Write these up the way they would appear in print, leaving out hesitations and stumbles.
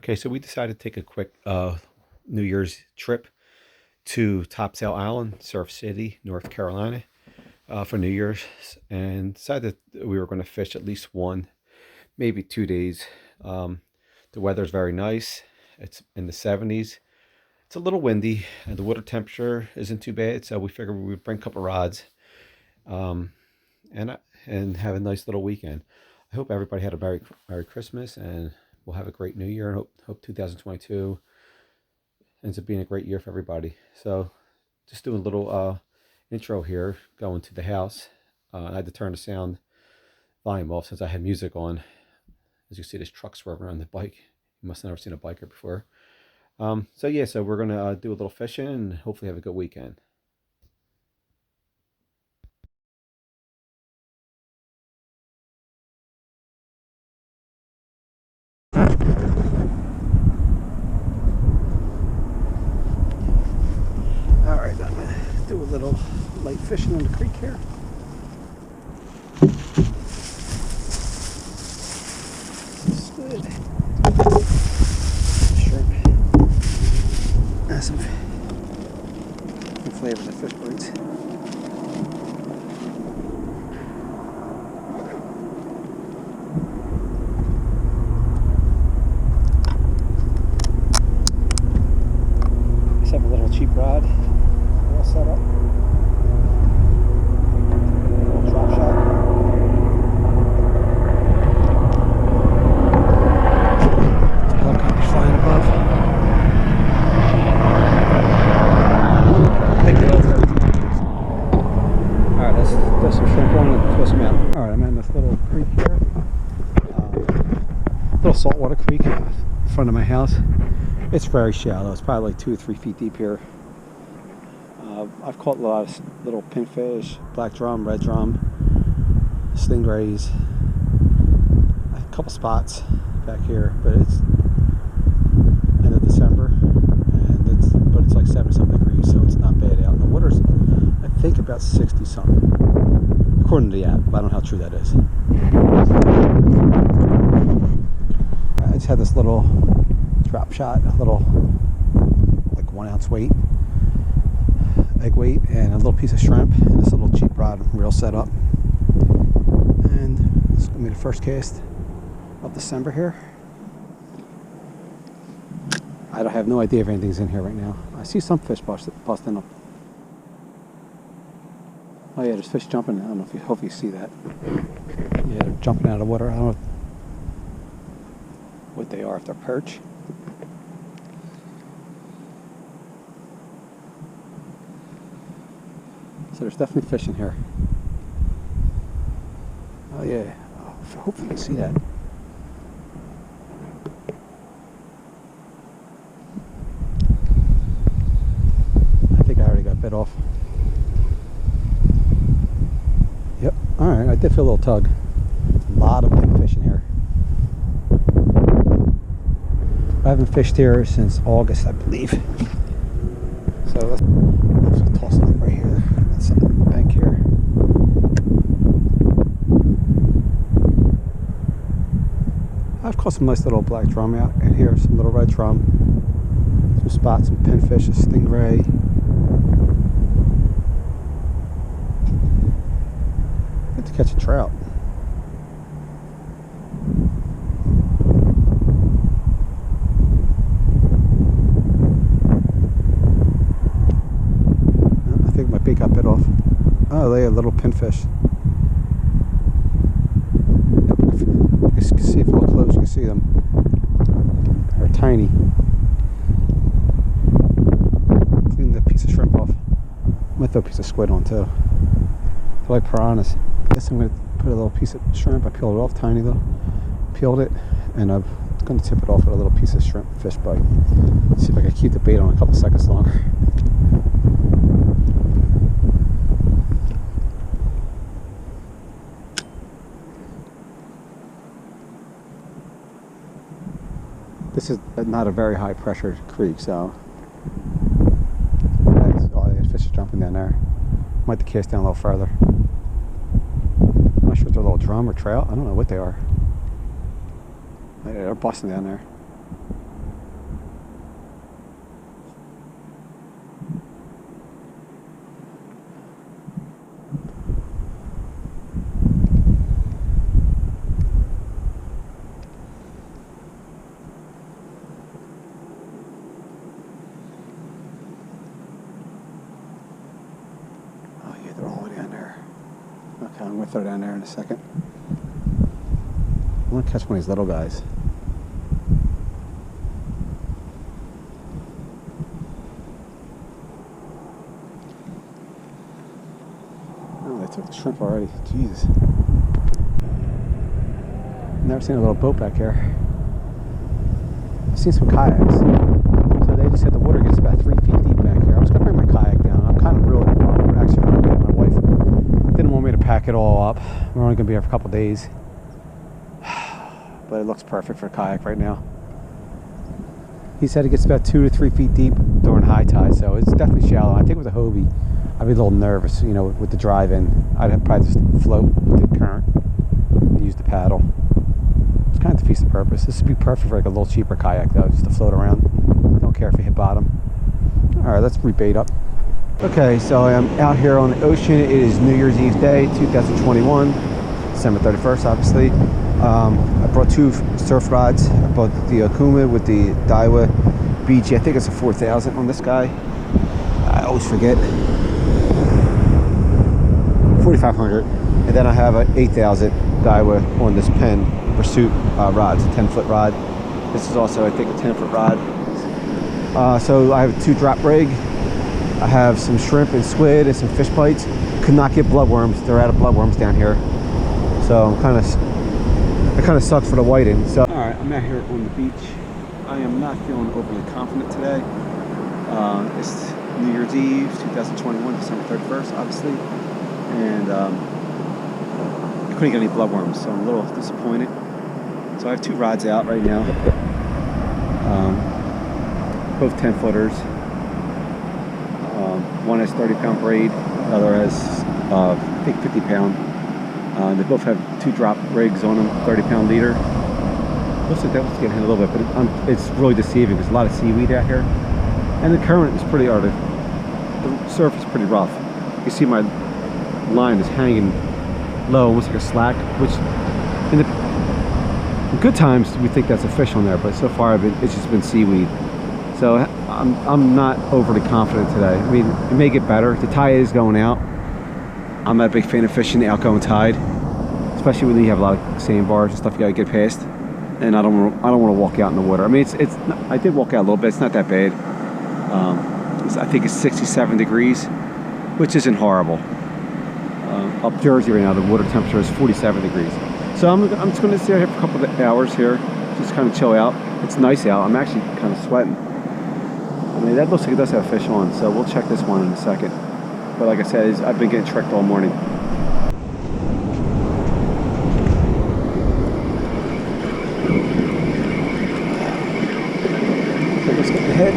Okay, so we decided to take a quick New Year's trip to Topsail Island, Surf City, North Carolina, for New Year's, and decided that we were going to fish at least one, maybe 2 days. The weather's very nice. It's in the 70s. It's a little windy, and the water temperature isn't too bad, so we figured we would bring a couple rods, um, and have a nice little weekend. I hope everybody had a Merry Christmas, and we'll have a great New Year. And hope 2022 ends up being a great year for everybody. So, just doing a little intro here, going to the house. I had to turn the sound volume off since I had music on. As you see, this truck swerving around the bike. You must have never seen a biker before. So we're gonna do a little fishing and hopefully have a good weekend. All right, I'm gonna do a little light fishing on the creek here. Good. Shrimp. Some flavor in the fish bites. Just have a little cheap rod. All set up. A little drop shot. Helicopter flying above. Alright, let's throw some shrimp on and twist them out. Alright, I'm in this little creek here. Little saltwater creek in front of my house. It's very shallow. It's probably like 2 or 3 feet deep here. I've caught a lot of little pinfish, black drum, red drum, stingrays, a couple spots back here, but it's end of December, and it's like 70-something degrees, so it's not bad out. And the water's, I think, about 60-something, according to the app, but I don't know how true that is. I just had this little drop shot, a little, like 1 ounce weight, egg weight, and a little piece of shrimp, and this little cheap rod reel set up. And it's going to be the first cast of December here. I don't have no idea if anything's in here right now. I see some fish busting up. Oh yeah, there's fish jumping. I don't know if you hopefully you see that. Yeah, they're jumping out of the water. I don't know what they are, if they're perch. So there's definitely fish in here. Oh yeah, hopefully you can see that. I think I already got bit off. Yep, alright, I did feel a little tug. A lot of big fish in here. I haven't fished here since August, I believe. So let's toss it up right here. That's on the bank here. I've caught some nice little black drum out in here, some little red drum, some spots, some pinfish, a stingray. Good to catch a trout. I think my bait got bit off. Oh, they had little pinfish. You can see if you look close, you can see them. They're tiny. Clean that piece of shrimp off. Might throw a piece of squid on too. They're like piranhas. I guess I'm going to put a little piece of shrimp. I peeled it off, tiny though. Peeled it, and I'm going to tip it off with a little piece of shrimp fish bite. See if I can keep the bait on a couple seconds longer. This is not a very high pressure creek, so all the fish are jumping down there. Might have to cast down a little further. I'm not sure if they're a little drum or trout. I don't know what they are. They're busting down there. Okay, I'm gonna throw down there in a second. I'm gonna catch one of these little guys. Oh, they took the shrimp already. Jesus. Never seen a little boat back here. I've seen some kayaks. So they just said the water gets about 3 feet deep back here. I was gonna bring my kayak down. I'm kind of really, actually, my wife didn't want me to pack it all up. We're only gonna be here for a couple days. But it looks perfect for a kayak right now. He said it gets about 2 to 3 feet deep during high tide, so it's definitely shallow. I think with a Hobie, I'd be a little nervous, you know, with the drive in. I'd have probably just float with the current and use the paddle. It's kind of defeats the purpose. This would be perfect for like a little cheaper kayak though, just to float around. Don't care if you hit bottom. All right, let's rebait up. Okay, so I'm out here on the ocean. It is New Year's Eve day, 2021, December 31st, obviously. I brought 2 surf rods. I brought the Akuma with the Daiwa BG. I think it's a 4000 on this guy. I always forget. 4500. And then I have an 8000 Daiwa on this Penn Pursuit rod. It's a 10-foot rod. This is also, I think, a 10-foot rod. So I have a 2 drop rig. I have some shrimp and squid and some fish bites. Could not get bloodworms. They're out of bloodworms down here. So I'm it kind of sucks for the whiting. So, all right, I'm out here on the beach. I am not feeling overly confident today. It's New Year's Eve, 2021, December 31st, obviously. And I couldn't get any bloodworms, so I'm a little disappointed. So I have 2 rods out right now. Both 10-footers. One has 30-pound braid, the other has, I think, 50-pound. They both have 2 drop rigs on them, 30-pound leader. Looks like that was getting hit a little bit, but it's really deceiving. There's a lot of seaweed out here, and the current is pretty, the surf is pretty rough. You see my line is hanging low, almost like a slack, which in good times we think that's a fish on there, but so far it's just been seaweed. So I'm not overly confident today. I mean, it may get better. The tide is going out. I'm not a big fan of fishing the outgoing tide, especially when you have a lot of sandbars and stuff you gotta get past. And I don't want to walk out in the water. I mean, I did walk out a little bit. It's not that bad. I think it's 67 degrees, which isn't horrible. Up Jersey right now, the water temperature is 47 degrees. So I'm just going to stay here for a couple of hours here, just kind of chill out. It's nice out. I'm actually kind of sweating. I mean, that looks like it does have fish on, so we'll check this one in a second. But like I said, I've been getting tricked all morning. So let's get the head.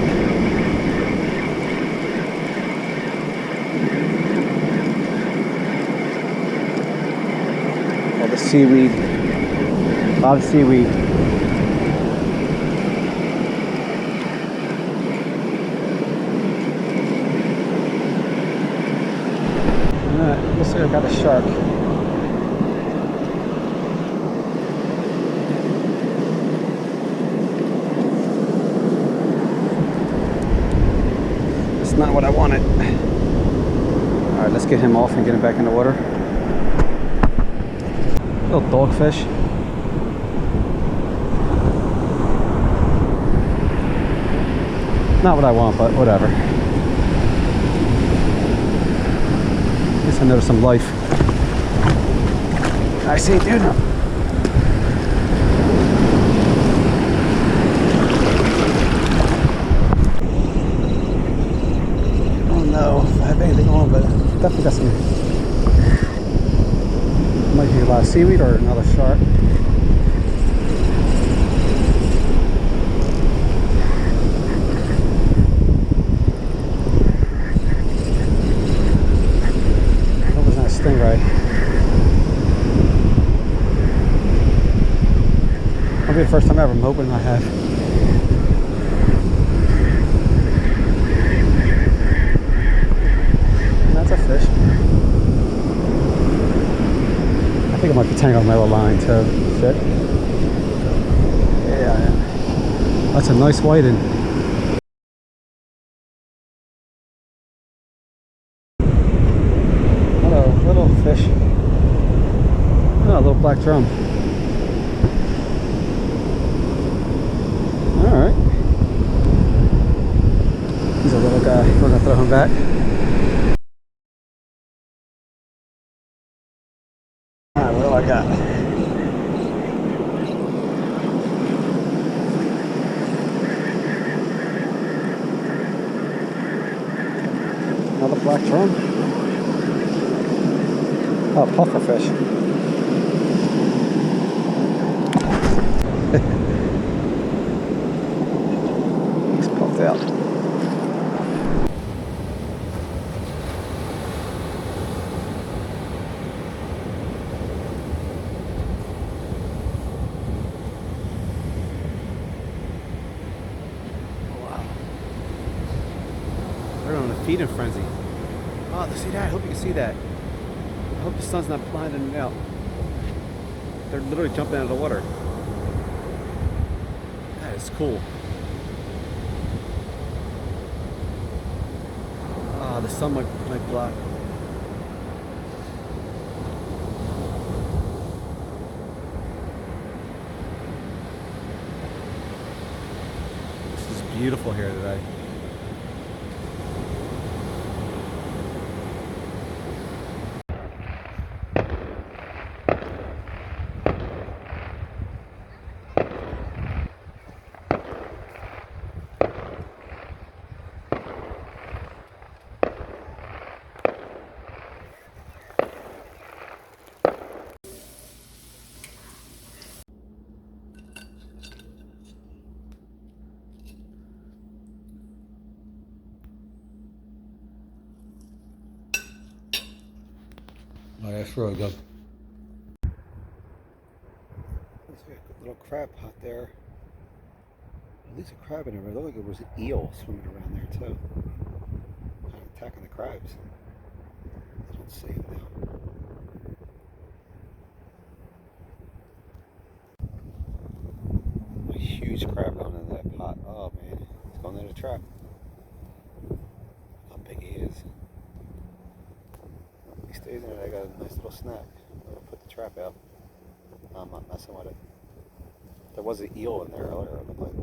All the seaweed. A lot of seaweed. Looks like I got a shark. That's not what I wanted. Alright, let's get him off and get him back in the water. Little dogfish. Not what I want, but whatever. I noticed some life. I see, dude. Oh no, if I have anything on, but definitely got some. Might be a lot of seaweed or another shark. Stingray. That'll be the first time ever. I'm hoping I have. That's a fish. I think I might be tangled on my little line too. Shit. Yeah. That's a nice whiting. Little fish. black drum. Alright. He's a little guy. We're gonna throw him back. Alright, what do I got? Another black drum. Oh, pufferfish. He's puffed out. Wow. They're on a feeding frenzy. Oh, see that? I hope you can see that. I hope the sun's not blinding it out. They're literally jumping out of the water. That is cool. Ah, the sun might block. This is beautiful here today. Oh, that's really good. There's a little crab pot there. At least a crab in there. It looked like there was an eel swimming around there too. Kind of attacking the crabs. I don't see him now. A huge crab going into that pot. Oh man, he's going into the trap. How big he is. He stays in there. I got a nice little snack. I'm gonna put the trap out. I'm not messing with it. There was an eel in there earlier. It looked like.